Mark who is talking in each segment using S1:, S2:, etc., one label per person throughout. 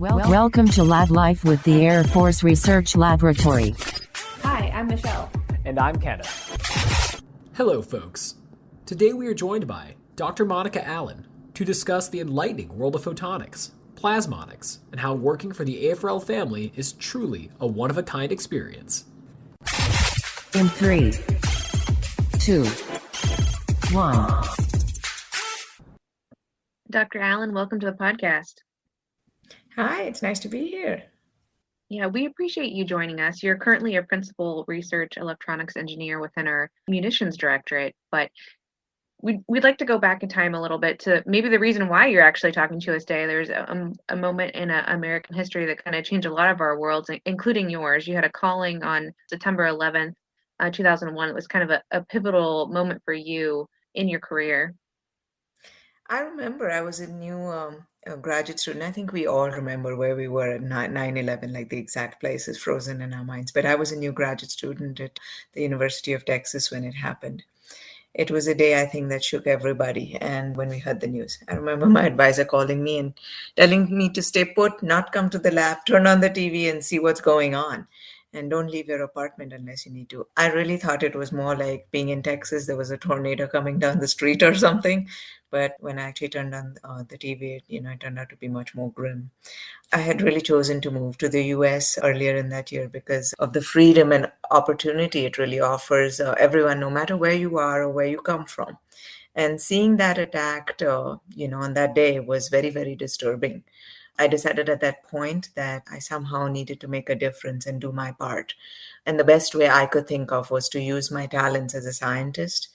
S1: Welcome to Lab Life with the Air Force Research Laboratory.
S2: Hi, I'm Michelle.
S3: And I'm Kenneth. Hello, folks. Today we are joined by Dr. Monica Allen to discuss the enlightening world of photonics, plasmonics, and how working for the AFRL family is truly a one-of-a-kind experience.
S1: In 3, 2, 1.
S2: Dr. Allen, welcome to the podcast.
S4: Hi, it's nice to be here.
S2: Yeah, we appreciate you joining us. You're currently a principal research electronics engineer within our munitions directorate, but we'd like to go back in time a little bit to maybe the reason why you're actually talking to us today. There's a moment in American history that kind of changed a lot of our worlds, including yours. You had a calling on September 11th, 2001. It was kind of a pivotal moment for you in your career.
S4: I remember I was a new graduate student. I think we all remember where we were at 9/11, like the exact place is frozen in our minds. But I was a new graduate student at the University of Texas when it happened. It was a day, I think, that shook everybody. And when we heard the news, I remember my advisor calling me and telling me to stay put, not come to the lab, turn on the TV and see what's going on. And don't leave your apartment unless you need to. I really thought it was more like being in Texas, there was a tornado coming down the street or something. But when I actually turned on the TV, it turned out to be much more grim. I had really chosen to move to the US earlier in that year because of the freedom and opportunity it really offers everyone, no matter where you are or where you come from. And seeing that attacked, on that day was very, very disturbing. I decided at that point that I somehow needed to make a difference and do my part. And the best way I could think of was to use my talents as a scientist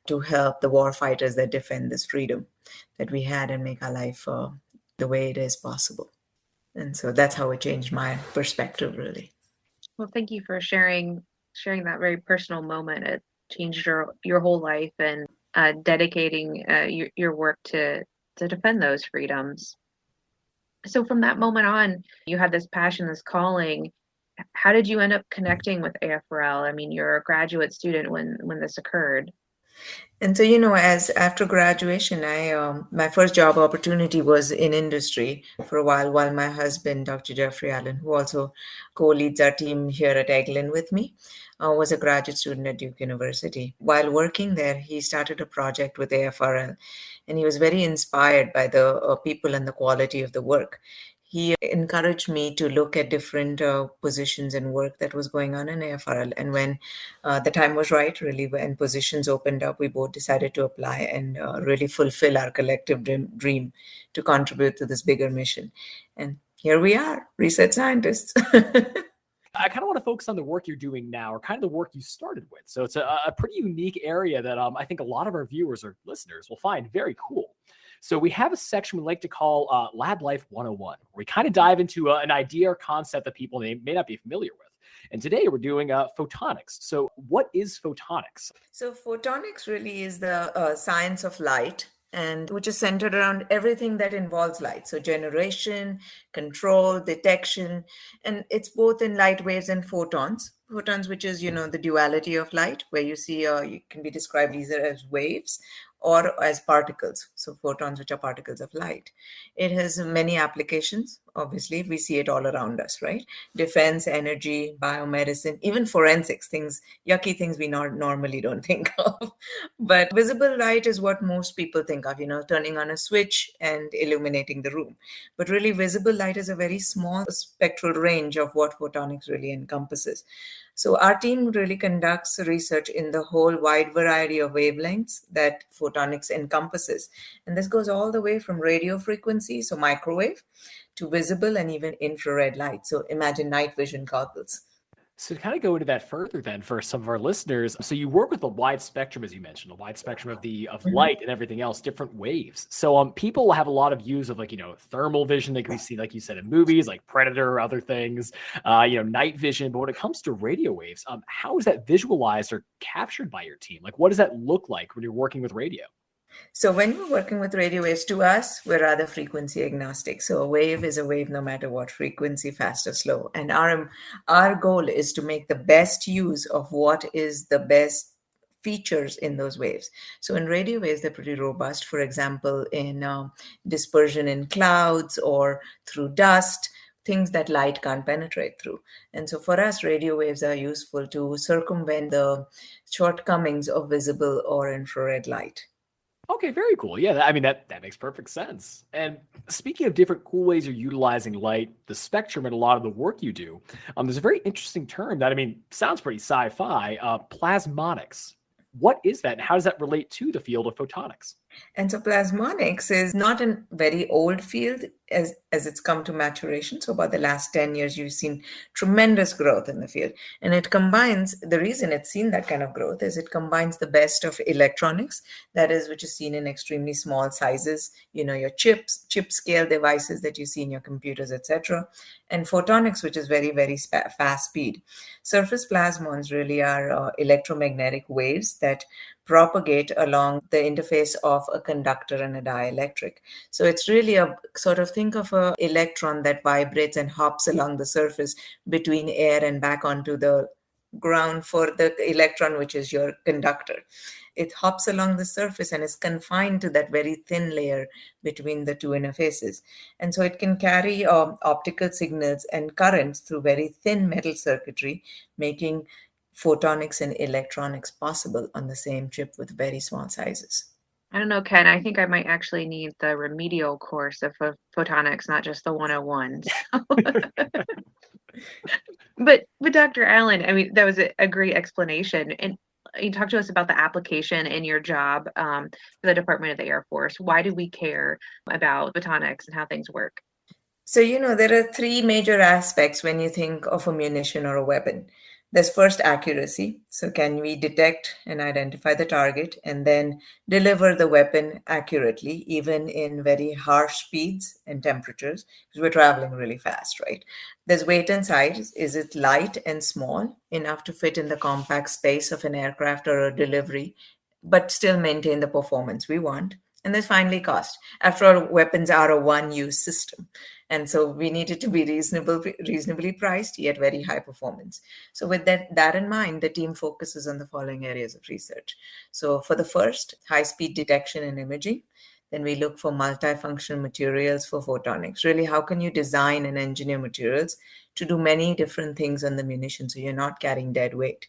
S4: to help the war fighters that defend this freedom that we had and make our life the way it is possible. And so that's how it changed my perspective, really.
S2: Well, thank you for sharing that very personal moment. It changed your whole life and dedicating your work to defend those freedoms. So from that moment on, you had this passion, this calling. How did you end up connecting with AFRL? I mean, you're a graduate student when this occurred.
S4: And so, as after graduation, my first job opportunity was in industry for a while my husband, Dr. Jeffrey Allen, who also co-leads our team here at Eglin with me, was a graduate student at Duke University. While working there, he started a project with AFRL, and he was very inspired by the people and the quality of the work. He encouraged me to look at different positions and work that was going on in AFRL. And when the time was right, really, when positions opened up, we both decided to apply and really fulfill our collective dream to contribute to this bigger mission. And here we are, research scientists.
S3: I kind of want to focus on the work you're doing now, or kind of the work you started with. So it's a pretty unique area that I think a lot of our viewers or listeners will find very cool. So we have a section we like to call Lab Life 101, where we kind of dive into an idea or concept that people may not be familiar with. And today we're doing photonics. So what is photonics?
S4: So photonics really is the science of light, and which is centered around everything that involves light. So generation, control, detection, and it's both in light waves and photons. Photons, which is, the duality of light, where you see you can be described either as waves or as particles. So photons, which are particles of light. It has many applications. Obviously, we see it all around us, right? Defense, energy, biomedicine, even forensics, yucky things we normally don't think of. But visible light is what most people think of, turning on a switch and illuminating the room. But really, visible light is a very small spectral range of what photonics really encompasses. So our team really conducts research in the whole wide variety of wavelengths that photonics encompasses. And this goes all the way from radio frequency, so microwave, to visible and even infrared light. So imagine night vision goggles.
S3: So to kind of go into that further then for some of our listeners, so you work with a wide spectrum, as you mentioned, a wide spectrum of light and everything else, different waves. So people have a lot of views of thermal vision that we see, like you said, in movies like Predator or other things, night vision. But when it comes to radio waves, how is that visualized or captured by your team? Like, what does that look like when you're working with radio?
S4: So when we're working with radio waves, to us, we're rather frequency agnostic. So a wave is a wave no matter what frequency, fast or slow. And our goal is to make the best use of what is the best features in those waves. So in radio waves, they're pretty robust. For example, in dispersion in clouds or through dust, things that light can't penetrate through. And so for us, radio waves are useful to circumvent the shortcomings of visible or infrared light.
S3: Okay, very cool. Yeah, I mean that makes perfect sense. And speaking of different cool ways you're utilizing light, the spectrum, and a lot of the work you do, there's a very interesting term that sounds pretty sci-fi. Plasmonics. What is that, and how does that relate to the field of photonics?
S4: And so plasmonics is not a very old field as it's come to maturation. So about the last 10 years, you've seen tremendous growth in the field. And it combines, the reason it's seen that kind of growth is it combines the best of electronics, that is, which is seen in extremely small sizes, your chip scale devices that you see in your computers, etc. And photonics, which is very, very fast speed. Surface plasmons really are electromagnetic waves that propagate along the interface of a conductor and a dielectric. So it's really a sort of, think of an electron that vibrates and hops along the surface between air and back onto the ground for the electron, which is your conductor. It hops along the surface and is confined to that very thin layer between the two interfaces. And so it can carry optical signals and currents through very thin metal circuitry, making photonics and electronics possible on the same chip with very small sizes.
S2: I don't know, Ken. I think I might actually need the remedial course of photonics, not just the 101. But Dr. Allen, that was a great explanation. And you talked to us about the application in your job for the Department of the Air Force. Why do we care about photonics and how things work?
S4: So, there are three major aspects when you think of a munition or a weapon. There's first accuracy. So can we detect and identify the target and then deliver the weapon accurately, even in very harsh speeds and temperatures, because we're traveling really fast, right? There's weight and size. Is it light and small enough to fit in the compact space of an aircraft or a delivery, but still maintain the performance we want? And there's finally cost. After all, weapons are a one-use system. And so we need it to be reasonably priced, yet very high performance. So with that in mind, the team focuses on the following areas of research. So for the first, high-speed detection and imaging. Then we look for multifunctional materials for photonics. Really, how can you design and engineer materials to do many different things on the munition so you're not carrying dead weight?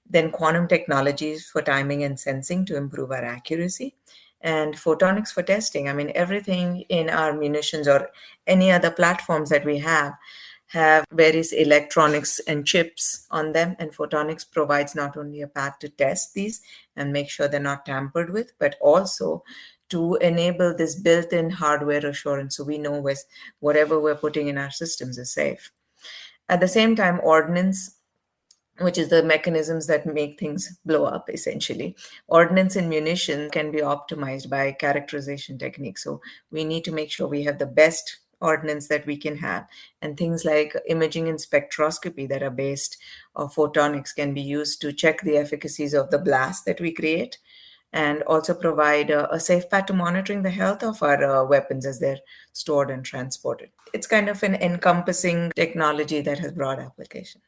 S4: Then quantum technologies for timing and sensing to improve our accuracy. And photonics for testing. Everything in our munitions or any other platforms that we have various electronics and chips on them. And photonics provides not only a path to test these and make sure they're not tampered with, but also to enable this built-in hardware assurance so we know whatever we're putting in our systems is safe. At the same time, ordnance, which is the mechanisms that make things blow up, essentially. Ordnance and munition can be optimized by characterization techniques. So we need to make sure we have the best ordnance that we can have. And things like imaging and spectroscopy that are based on photonics can be used to check the efficacies of the blast that we create and also provide a safe path to monitoring the health of our weapons as they're stored and transported. It's kind of an encompassing technology that has broad application.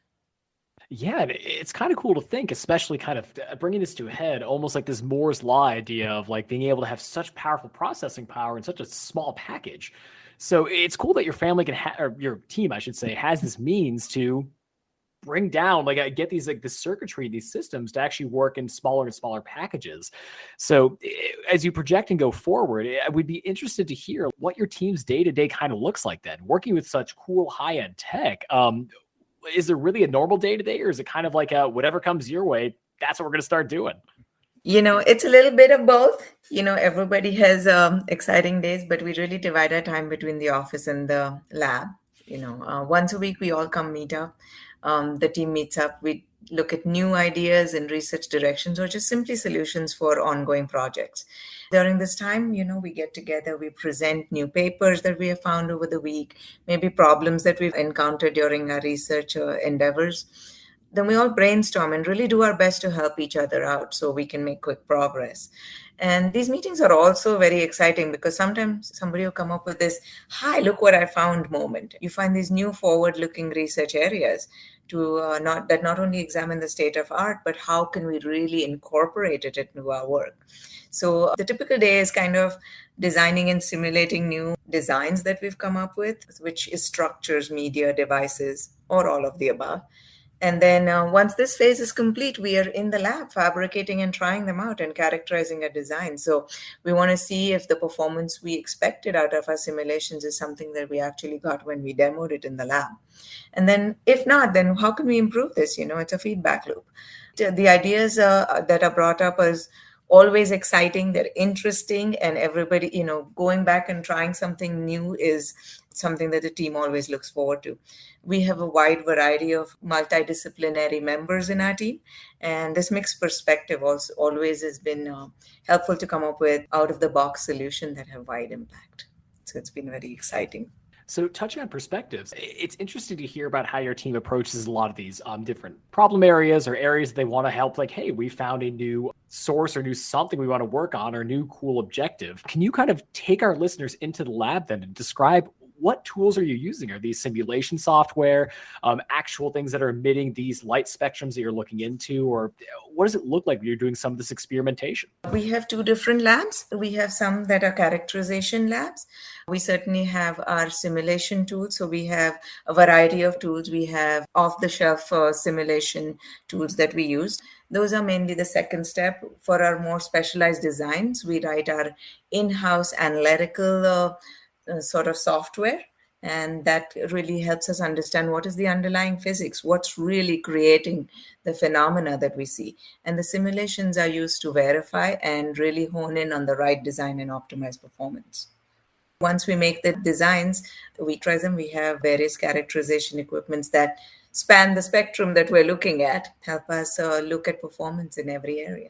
S3: Yeah, and it's kind of cool to think, especially kind of bringing this to a head, almost like this Moore's Law idea of like being able to have such powerful processing power in such a small package. So it's cool that your family or your team, I should say, has this means to bring down, get these, the circuitry, these systems to actually work in smaller and smaller packages. So as you project and go forward, I would be interested to hear what your team's day-to-day kind of looks like then, working with such cool high-end tech. Is there really a normal day-to-day, or is it kind of like whatever comes your way, that's what we're going to start doing?
S4: It's a little bit of both. Everybody has exciting days, but we really divide our time between the office and the lab. Once a week, we all come meet up. The team meets up. We look at new ideas and research directions or just simply solutions for ongoing projects. During this time, we get together, we present new papers that we have found over the week, maybe problems that we've encountered during our research endeavors. then we all brainstorm and really do our best to help each other out so we can make quick progress. And these meetings are also very exciting because sometimes somebody will come up with this, hi, look what I found moment. You find these new forward looking research areas to not only examine the state of art, but how can we really incorporate it into our work. So the typical day is kind of designing and simulating new designs that we've come up with, which is structures, media, devices, or all of the above. And then once this phase is complete, we are in the lab fabricating and trying them out and characterizing a design. So we want to see if the performance we expected out of our simulations is something that we actually got when we demoed it in the lab. And then if not, then how can we improve this? It's a feedback loop. The ideas that are brought up is always exciting, they're interesting, and everybody, going back and trying something new is something that the team always looks forward to. We have a wide variety of multidisciplinary members in our team, and this mixed perspective also always has been helpful to come up with out-of-the-box solutions that have wide impact. So it's been very exciting.
S3: So touching on perspectives, it's interesting to hear about how your team approaches a lot of these different problem areas or areas they want to help. Like, hey, we found a new source or new something we want to work on or new cool objective. Can you kind of take our listeners into the lab then and describe what tools are you using? Are these simulation software, actual things that are emitting these light spectrums that you're looking into, or what does it look like when you're doing some of this experimentation?
S4: We have two different labs. We have some that are characterization labs. We certainly have our simulation tools. So we have a variety of tools. We have off-the-shelf simulation tools that we use. Those are mainly the second step. For our more specialized designs, we write our in-house analytical sort of software, and that really helps us understand what is the underlying physics, what's really creating the phenomena that we see. And the simulations are used to verify and really hone in on the right design and optimize performance. Once we make the designs, we try them. We have various characterization equipments that span the spectrum that we're looking at, help us look at performance in every area.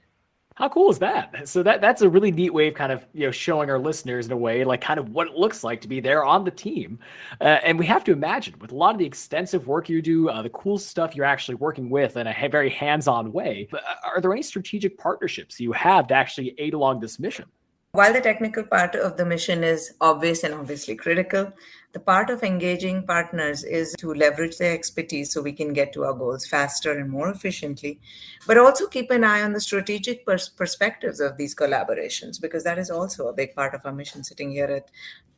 S3: How cool is that? So that's a really neat way of kind of, showing our listeners in a way, like kind of what it looks like to be there on the team. And we have to imagine with a lot of the extensive work you do, the cool stuff you're actually working with in a very hands-on way. But are there any strategic partnerships you have to actually aid along this mission?
S4: While the technical part of the mission is obvious and obviously critical, the part of engaging partners is to leverage their expertise so we can get to our goals faster and more efficiently, but also keep an eye on the strategic perspectives of these collaborations, because that is also a big part of our mission sitting here at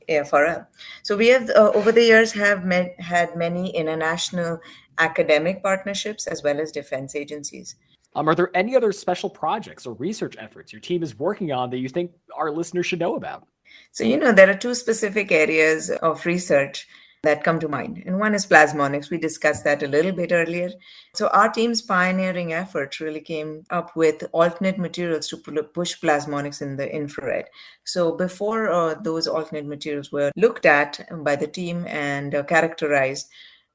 S4: AFRL. So we have, over the years, had many international academic partnerships as well as defense agencies.
S3: Are there any other special projects or research efforts your team is working on that you think our listeners should know about?
S4: So, there are two specific areas of research that come to mind. And one is plasmonics. We discussed that a little bit earlier. So our team's pioneering efforts really came up with alternate materials to push plasmonics in the infrared. So before those alternate materials were looked at by the team and characterized,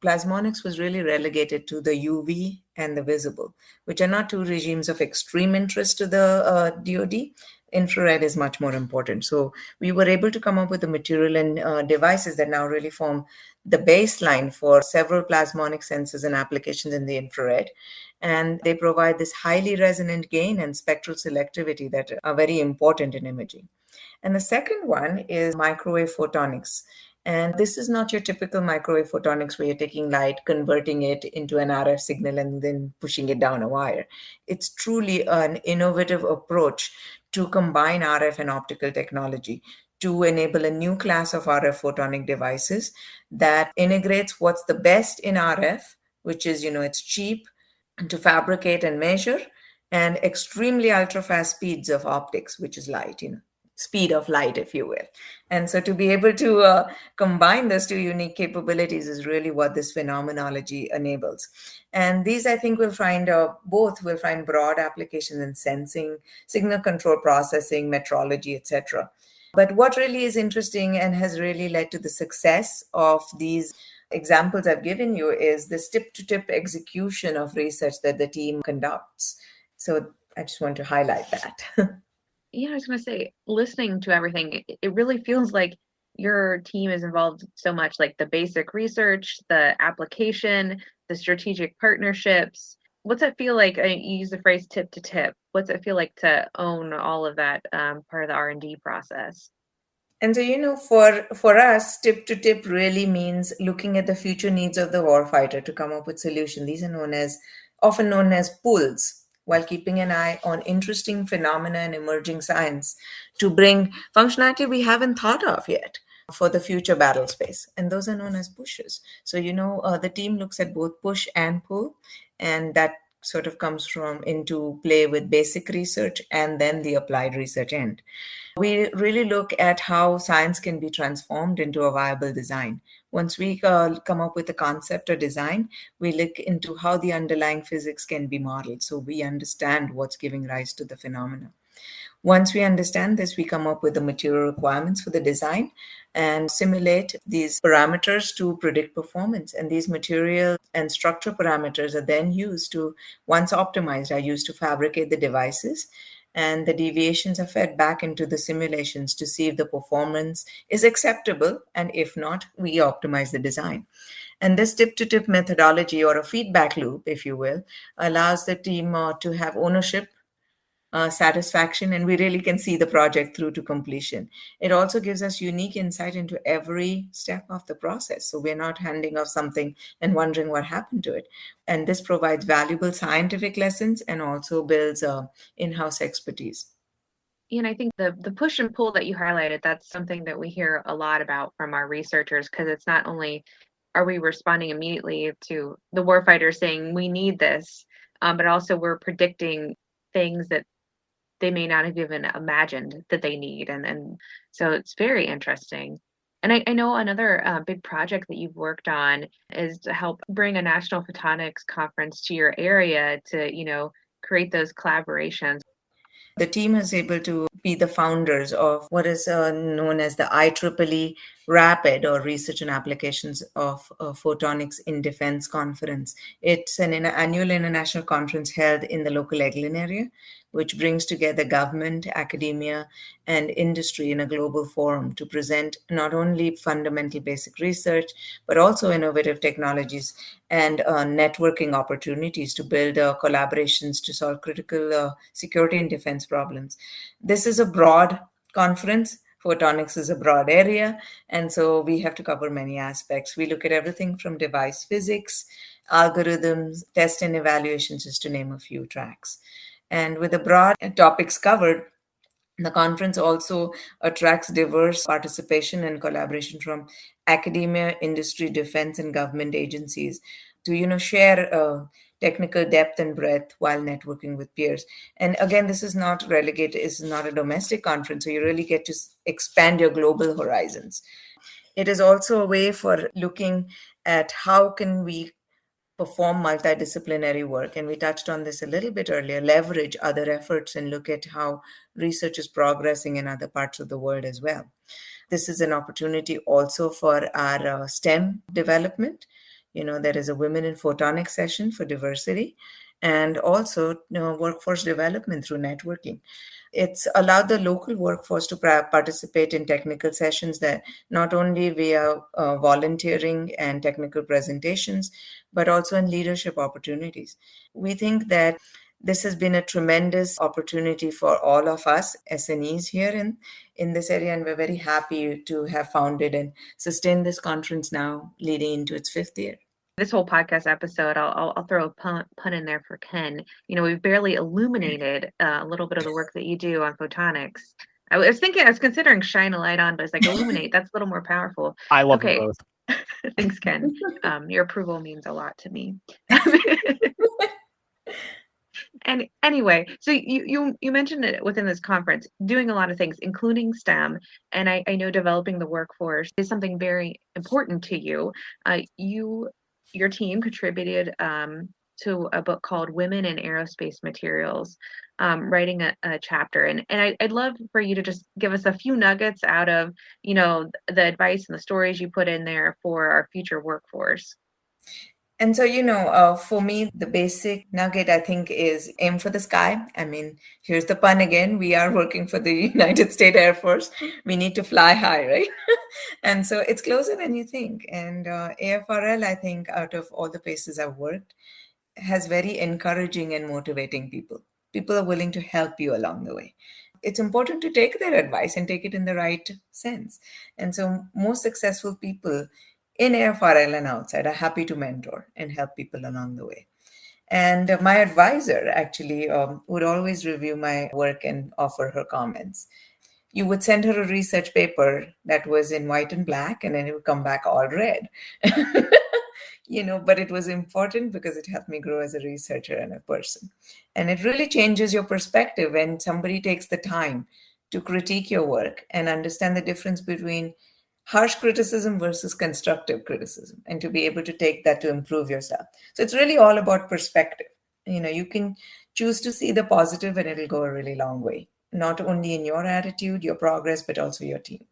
S4: plasmonics was really relegated to the UV and the visible, which are not two regimes of extreme interest to the DoD. Infrared is much more important. So we were able to come up with a material and devices that now really form the baseline for several plasmonic sensors and applications in the infrared. And they provide this highly resonant gain and spectral selectivity that are very important in imaging. And the second one is microwave photonics. And this is not your typical microwave photonics where you're taking light, converting it into an RF signal, and then pushing it down a wire. It's truly an innovative approach to combine RF and optical technology to enable a new class of RF photonic devices that integrates what's the best in RF, which is, it's cheap to fabricate and measure, and extremely ultra-fast speeds of optics, which is light, speed of light, if you will. And so to be able to combine those two unique capabilities is really what this phenomenology enables. And these, I think, will find broad applications in sensing, signal control processing, metrology, etc. But what really is interesting and has really led to the success of these examples I've given you is the tip-to-tip execution of research that the team conducts. So I just want to highlight that.
S2: Yeah, I was going to say, listening to everything, it really feels like your team is involved so much, like the basic research, the application, the strategic partnerships, What's it feel like? You use the phrase tip to tip. What's it feel like to own all of that part of the R&D process?
S4: And so, for us, tip to tip really means looking at the future needs of the warfighter to come up with solutions. These are often known as pulls, while keeping an eye on interesting phenomena and emerging science to bring functionality we haven't thought of yet for the future battle space. And those are known as pushes. So, the team looks at both push and pull, and that sort of comes from into play with basic research and then the applied research end. We really look at how science can be transformed into a viable design. Once we come up with a concept or design, we look into how the underlying physics can be modeled so we understand what's giving rise to the phenomena. Once we understand this, we come up with the material requirements for the design and simulate these parameters to predict performance. And these material and structure parameters are then used to, once optimized, are used to fabricate the devices. And the deviations are fed back into the simulations to see if the performance is acceptable. And if not, we optimize the design. And this tip to tip methodology, or a feedback loop, if you will, allows the team to have ownership, satisfaction, and we really can see the project through to completion. It also gives us unique insight into every step of the process. So we're not handing off something and wondering what happened to it. And this provides valuable scientific lessons and also builds in-house expertise.
S2: And I think the push and pull that you highlighted, that's something that we hear a lot about from our researchers, because it's not only are we responding immediately to the warfighter saying we need this, but also we're predicting things that they may not have even imagined that they need. And so it's very interesting. And I know another big project that you've worked on is to help bring a national photonics conference to your area to, create those collaborations.
S4: The team is able to be the founders of what is known as the IEEE Rapid, or Research and Applications of Photonics in Defense Conference. It's an annual international conference held in the local Eglin area, which brings together government, academia, and industry in a global forum to present not only fundamental basic research, but also innovative technologies and networking opportunities to build collaborations to solve critical security and defense problems. This is a broad conference. Photonics is a broad area, and so we have to cover many aspects. We look at everything from device physics, algorithms, test and evaluations, just to name a few tracks. And with the broad topics covered, the conference also attracts diverse participation and collaboration from academia, industry, defense, and government agencies to, share technical depth and breadth while networking with peers. And again, this is not relegated, it's not a domestic conference, so you really get to expand your global horizons. It is also a way for looking at how can we perform multidisciplinary work. And we touched on this a little bit earlier, leverage other efforts and look at how research is progressing in other parts of the world as well. This is an opportunity also for our STEM development. There is a Women in Photonics session for diversity, and also workforce development through networking. It's allowed the local workforce to participate in technical sessions that not only via volunteering and technical presentations, but also in leadership opportunities. We think that this has been a tremendous opportunity for all of us SNEs here in this area, and we're very happy to have founded and sustained this conference now leading into its 5th year.
S2: This whole podcast episode, I'll throw a pun in there for Ken. We've barely illuminated a little bit of the work that you do on photonics. I was considering shine a light on, but it's like illuminate. That's a little more powerful.
S3: I love them both.
S2: Thanks, Ken. Your approval means a lot to me. And anyway, so you mentioned it within this conference, doing a lot of things, including STEM, and I know developing the workforce is something very important to you. Your team contributed to a book called Women in Aerospace Materials, writing a chapter. And I'd love for you to just give us a few nuggets out of, the advice and the stories you put in there for our future workforce.
S4: And so, for me, the basic nugget, I think, is aim for the sky. I mean, here's the pun again. We are working for the United States Air Force. We need to fly high, right? And so it's closer than you think. And AFRL, I think, out of all the places I've worked, has very encouraging and motivating people. People are willing to help you along the way. It's important to take their advice and take it in the right sense. And so most successful people in AFRL and outside are happy to mentor and help people along the way. And my advisor actually would always review my work and offer her comments. You would send her a research paper that was in white and black, and then it would come back all red. But it was important because it helped me grow as a researcher and a person. And it really changes your perspective when somebody takes the time to critique your work and understand the difference between harsh criticism versus constructive criticism, and to be able to take that to improve yourself. So it's really all about perspective. You can choose to see the positive and it'll go a really long way, not only in your attitude, your progress, but also your team.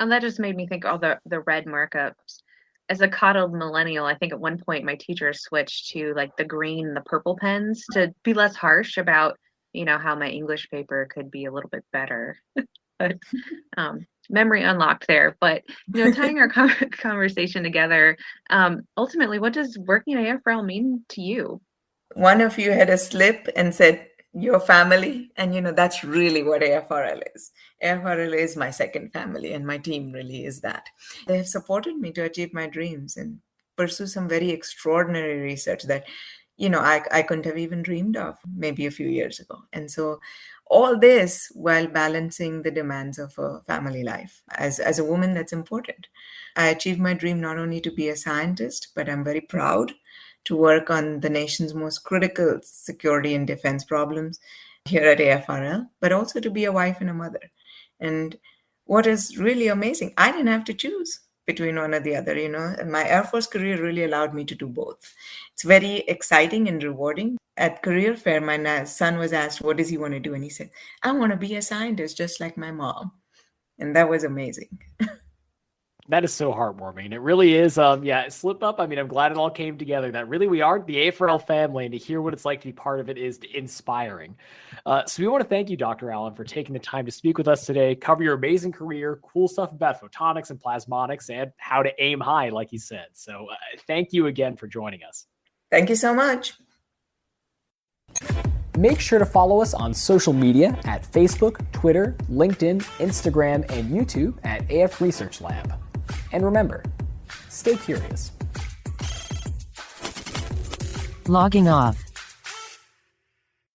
S2: And that just made me think all the red markups. As a coddled millennial, I think at one point my teacher switched to like the green, the purple pens to be less harsh about, how my English paper could be a little bit better. But memory unlocked there. But, tying our conversation together, ultimately, what does working at AFRL mean to you?
S4: One of you had a slip and said, your family. And, that's really what AFRL is. AFRL is my second family, and my team really is that. They have supported me to achieve my dreams and pursue some very extraordinary research that, I couldn't have even dreamed of maybe a few years ago. And so all this while balancing the demands of a family life. As a woman, that's important. I achieved my dream not only to be a scientist, but I'm very proud to work on the nation's most critical security and defense problems here at AFRL, but also to be a wife and a mother. And what is really amazing, I didn't have to choose between one or the other. My Air Force career really allowed me to do both. It's very exciting and rewarding. At career fair, my son was asked, what does he want to do? And he said, I want to be a scientist just like my mom. And that was amazing.
S3: That is so heartwarming. It really is. Slip up. I mean, I'm glad it all came together. That really we are the AFRL family, and to hear what it's like to be part of it is inspiring. So we want to thank you, Dr. Allen, for taking the time to speak with us today, cover your amazing career, cool stuff about photonics and plasmonics, and how to aim high, like you said. So thank you again for joining us.
S4: Thank you so much.
S3: Make sure to follow us on social media at Facebook, Twitter, LinkedIn, Instagram, and YouTube at AF Research Lab. And remember, stay curious.
S1: Logging off.